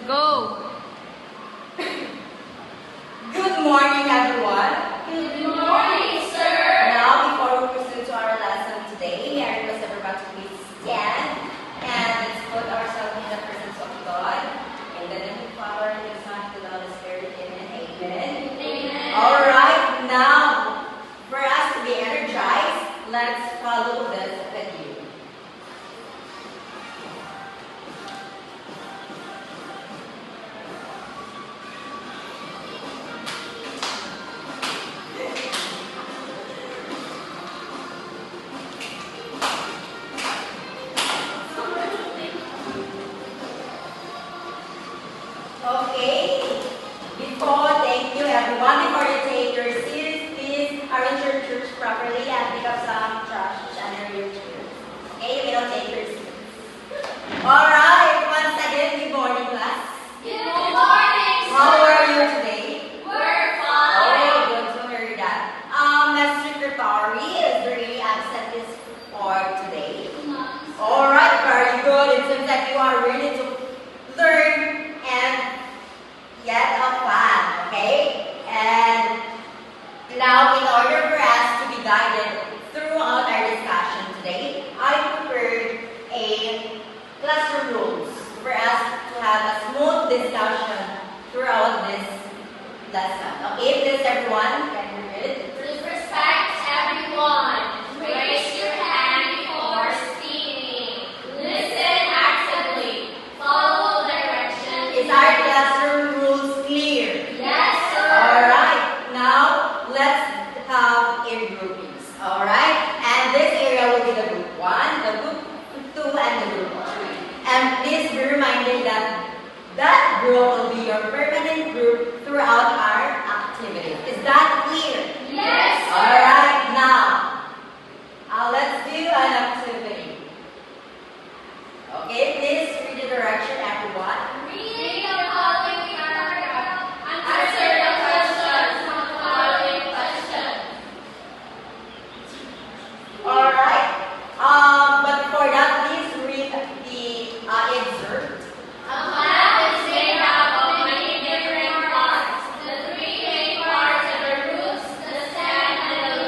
Go! Good morning, everyone. Good morning, sir. Now, before we proceed to our lesson today, may I request everyone to please stand and let's put ourselves in the presence of God. In the name of the Father, and the Son, and the Holy Spirit. Amen. Amen. Amen. All right, now, for us to be energized, let's follow this video. Okay. Thank you everyone. Before you take your seats, please arrange your chairs properly and pick up some trash under your chairs. Okay, you may not take your seats. Alright, once again, good morning class. Good morning, sir. How are you today? We're fine. Oh, good to hear that. Let's secretary is really absent this for today. Alright, very good. It seems that you are ready to learn and get a plan, okay? And now, in order for us to be guided throughout our discussion today, I prepared a classroom rules for us to have a smooth discussion throughout this lesson. Okay, please everyone, can you read? Please respect everyone. Raise your hand before speaking. Listen actively. Follow directions. Is our classroom rules clear? Yes, sir. Alright, now let's have a groupings. Alright, and this area will be the group 1, the group 2, and the group 3. And please be reminded that that group will be your permanent group throughout our activity. Is that clear? Yes, sir. Alright, now let's do an activity. Okay, please read the direction, everyone. Read the following paragraph. Answer the questions from the following question. Alright, but before that, please read the excerpt. A map is made up of many different parts. The three main parts are the roots, the stem, and the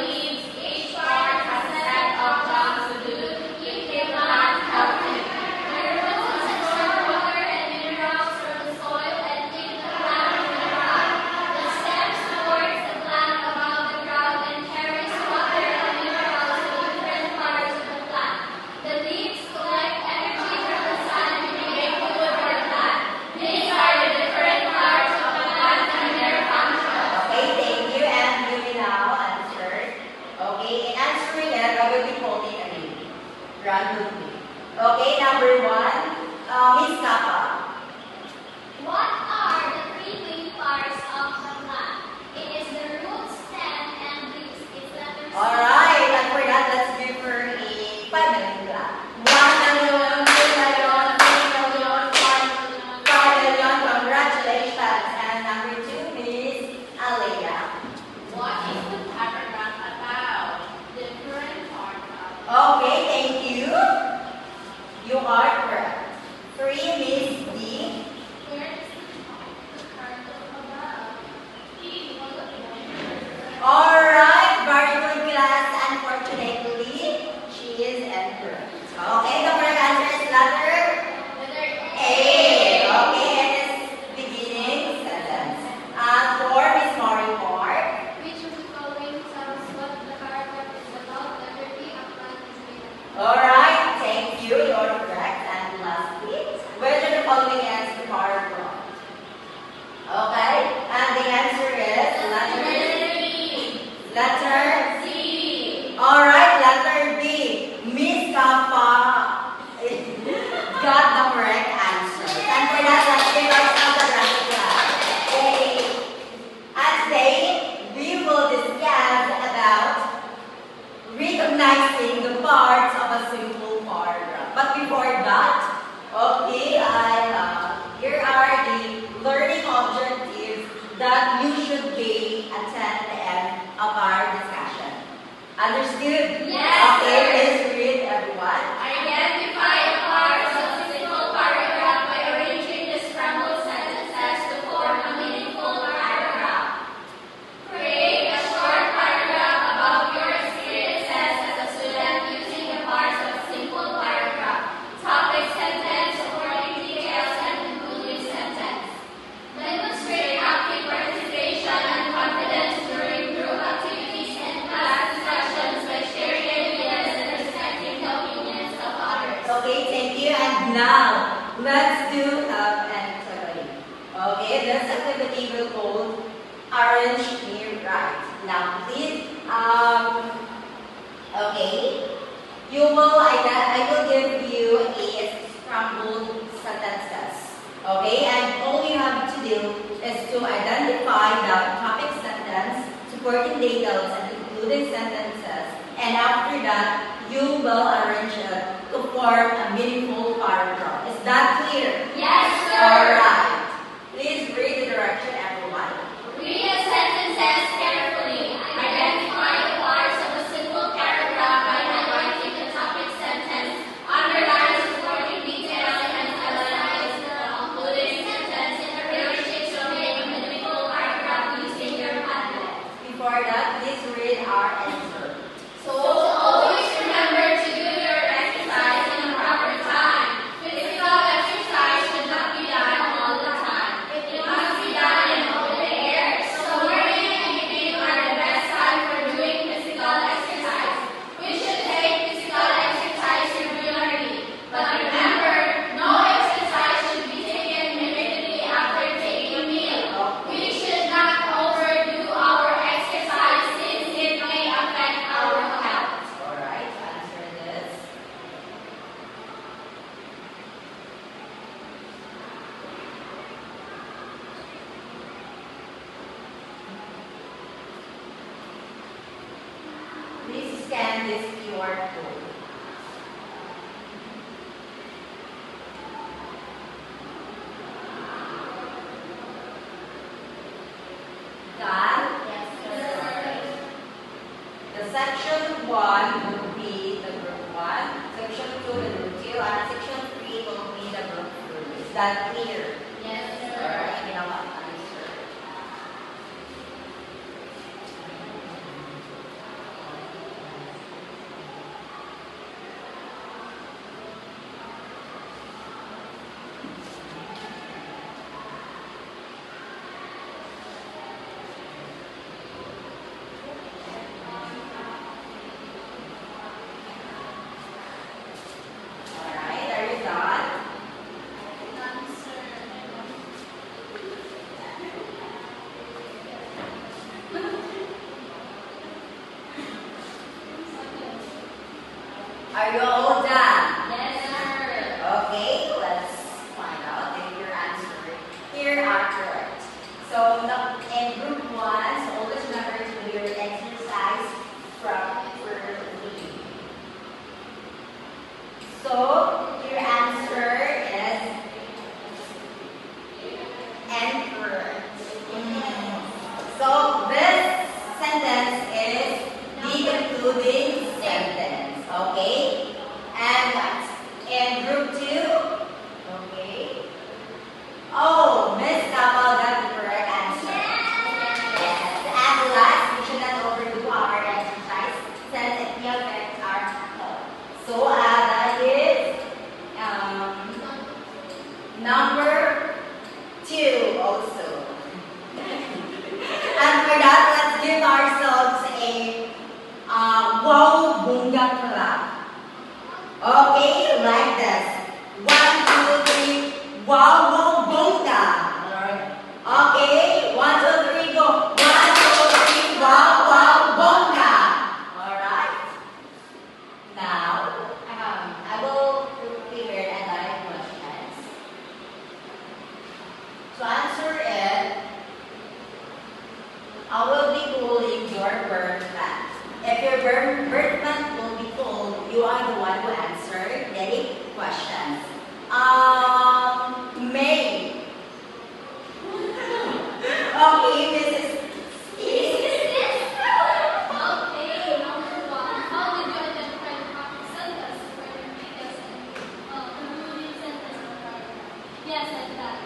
do is to identify the topic sentence, supporting details, and including sentences. And after that, you will arrange it to form a meaningful paragraph. Is that clear? Yes, sir. Alright. Please read the direction, everyone. Read the sentences carefully. Identify the parts of a simple paragraph by highlighting the topic sentence, underline supporting details, and emphasize the concluding sentence in a realistic to make a meaningful paragraph using your Padlet. Before that, please read our answer. So always remember to do your exercise in a proper time. Physical exercise should not be done all the time. It must be done in open air. So morning and evening are the best time for doing physical exercise. We should take physical exercise regularly. But remember, no exercise should be taken immediately after taking a meal. We should not overdo our exercise since it may affect our health. Alright, to answer this. Please scan this QR code. Done? Yes, sir. The section 1 will be the group 1, section 2 the group 2, and section 3 will be the group 3. Is that clear? Yes, sir. Alright, ginawa ko na, sir. Alright, are you done? Are you all done? Yes, sir. Okay, let's find out if your answer here are correct. So in group 1, so always remember to do your exercise properly. So your answer is incorrect. So this sentence is the concluding sentence. Okay? And in group 2, okay. Oh, Miss Kapal got the correct answer. Yes. And last, we should not overdo our exercise since it may affect our health. So that is number 2 also. And for that, let's give ourselves a wow bunga clap. Okay, like this. 1, 2, 3, wow wow bunga. Okay, 1, 2, 3, go. 1, 2, 3, wow wow bunga. Alright. Now, I will prepare another questions. To answer it, I will be pulling your birth month. If your birth month will be pulled, you are the one who answered the questions. May. Okay, Mrs. Okay, number 1. How did you identify the topic sentence, supporting details, and concluding sentence in the paragraph? Yes, like that.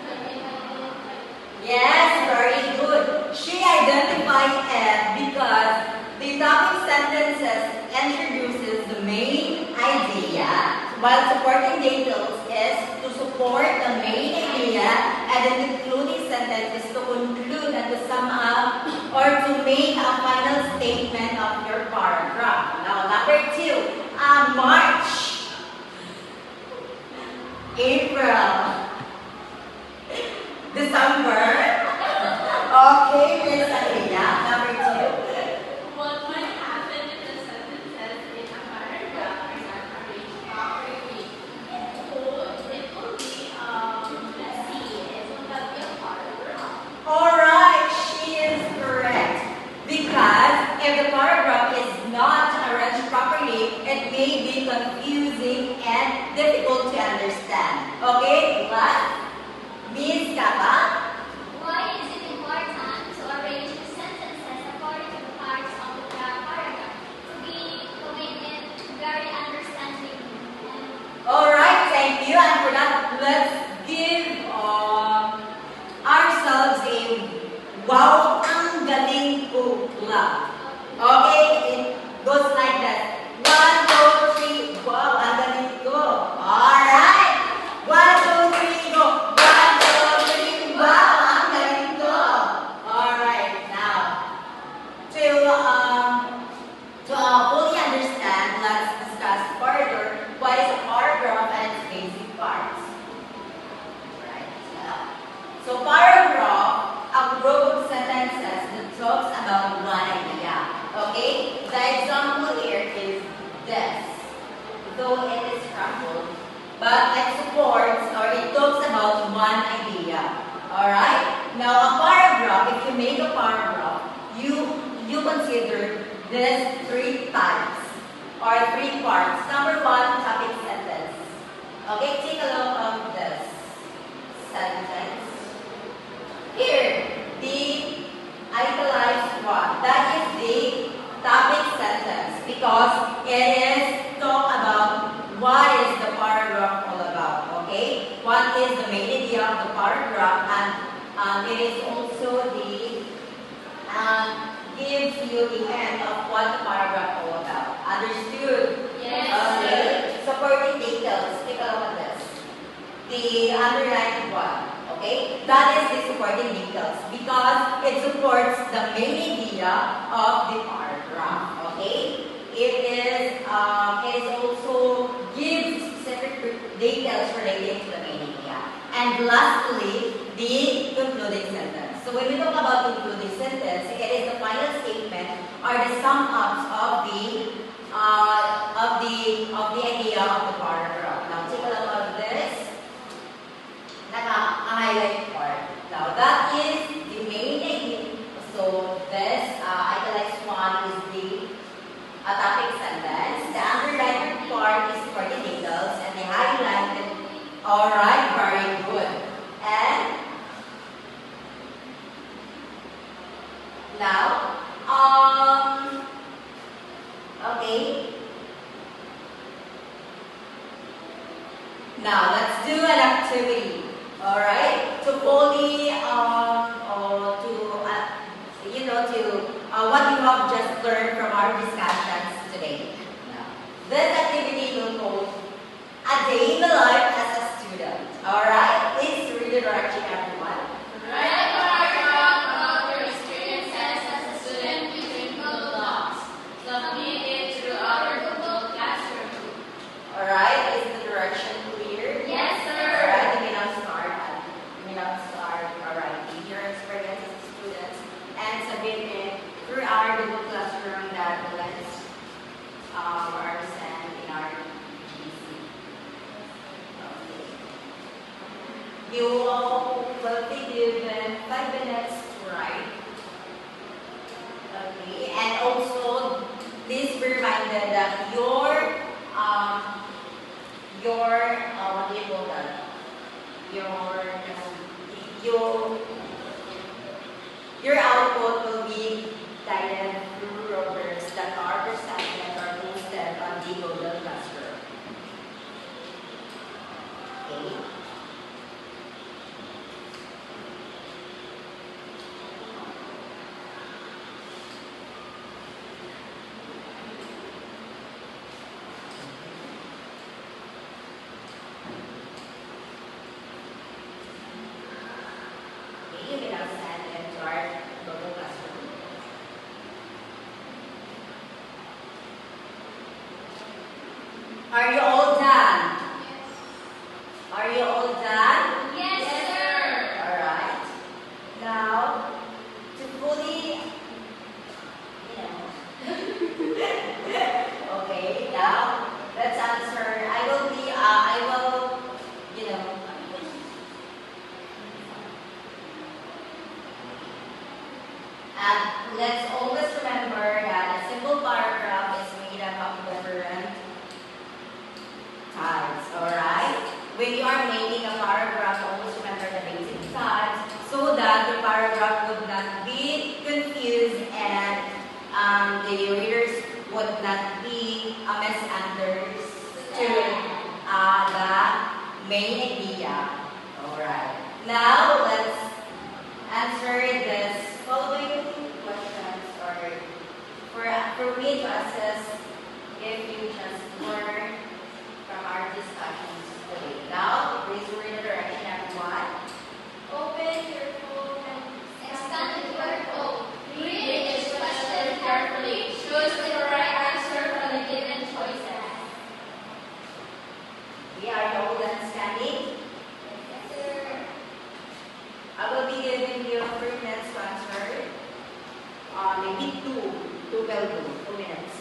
Okay, I identified. Yes, very good. She identified it because the topic sentences introduces the main idea, while supporting details is to support the main idea, and the concluding sentence is to conclude and to sum up or to make a final statement of your paragraph. Now, number 2, March, April, December. Okay, Miss Alina, number 2. What might happen if the sentences in a paragraph are not arranged properly? It will be messy. It will not be a Wow, ang galing ko lang. Okay, it goes like that. 1, 2, 3. Wow, ang galing ko. Alright. 1, 2, 3, go. 1, 2, 3. Wow, ang galing ko. Alright, now, to fully understand, let's discuss further what is a paragraph and its basic parts. Right. So paragraph, a group of sentences that talks about one idea. Okay? The example here is this. Though it is crumpled, but it supports or it talks about one idea. Alright? Now a paragraph, if you make a paragraph, you consider this 3 types or 3 parts. Number 1, topic sentence. Okay, take a look at this sentence. Here, the italicized one. That is the topic sentence because it is talk about what is the paragraph all about. Okay, what is the main idea of the paragraph, and it is also the gives you the end of what the paragraph all about. Understood? Yes. Okay. Supporting details. Take a look at this. The underlined one. Okay. That is the supporting details because it supports the main idea of the paragraph. Okay. It also gives specific details relating to the main idea. And lastly, the concluding sentence. So when we talk about concluding sentence, it is the final statement or the sum ups of the idea of the paragraph. Now take a look at this. Naka-highlight part. Now that is the main idea. So this italicized one is the topic sentence. The underlined part is for the details, and the highlighted. All right, very good. And now, okay. Now let's do an activity. All right, to fully, or to what you have just learned from our discussions today. Now, this activity will call a day in the life as a student. All right, please read the direction, everyone. Write a paragraph about your experiences as a student using Google Docs. Submit it through our Google Classroom. All right, is the direction clear? Yes, All sir. right, you may now start. All right, your experience as a student and submit it through our Google Classroom that let's send in our GC. Okay. You will be given 5 minutes to write. Okay, and also please be reminded that your what do you call that? Your output will be guided through rubrics that are presented or posted on the Google Classroom. Okay. You may now send them to our Google Classroom. Are you all done? Are you all done? Yes, sir. All right. Now, to fully, okay. Now, let's answer. I will, and let's always remember that a simple paragraph is made up of different types, alright? When you are making a paragraph, always remember the basic types so that the paragraph would not be confused and the readers would not be misunderstood the main idea. Alright. Now let's answer this maybe two will do, 2 minutes.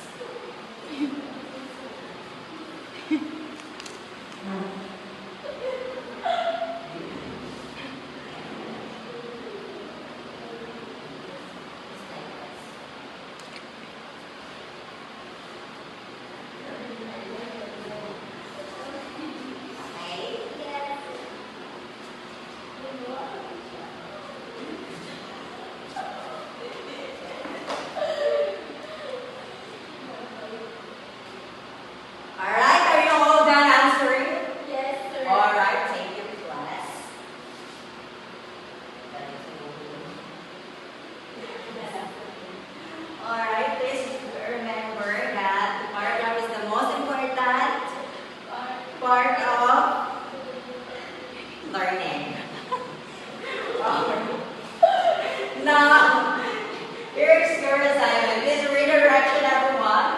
Alright, are you all done answering? Yes, sir. Alright, thank you, class. Alright, please remember that the paragraph is the most important part of learning. Now, here's your assignment. Please read the direction, everyone.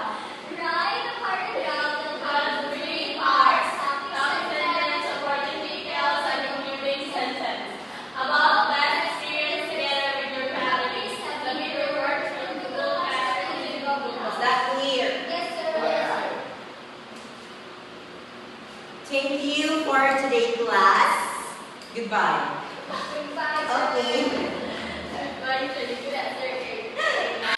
Write a paragraph that has 3 parts, topic sentence, supporting details, and concluding sentence. About best experience together with your families. The mirror works from Google Classroom and Google Was Docs. that clear? Yes, sir. Alright. Thank you for today, class. Goodbye. Goodbye, sir. Okay. Goodbye, sir. Good answer.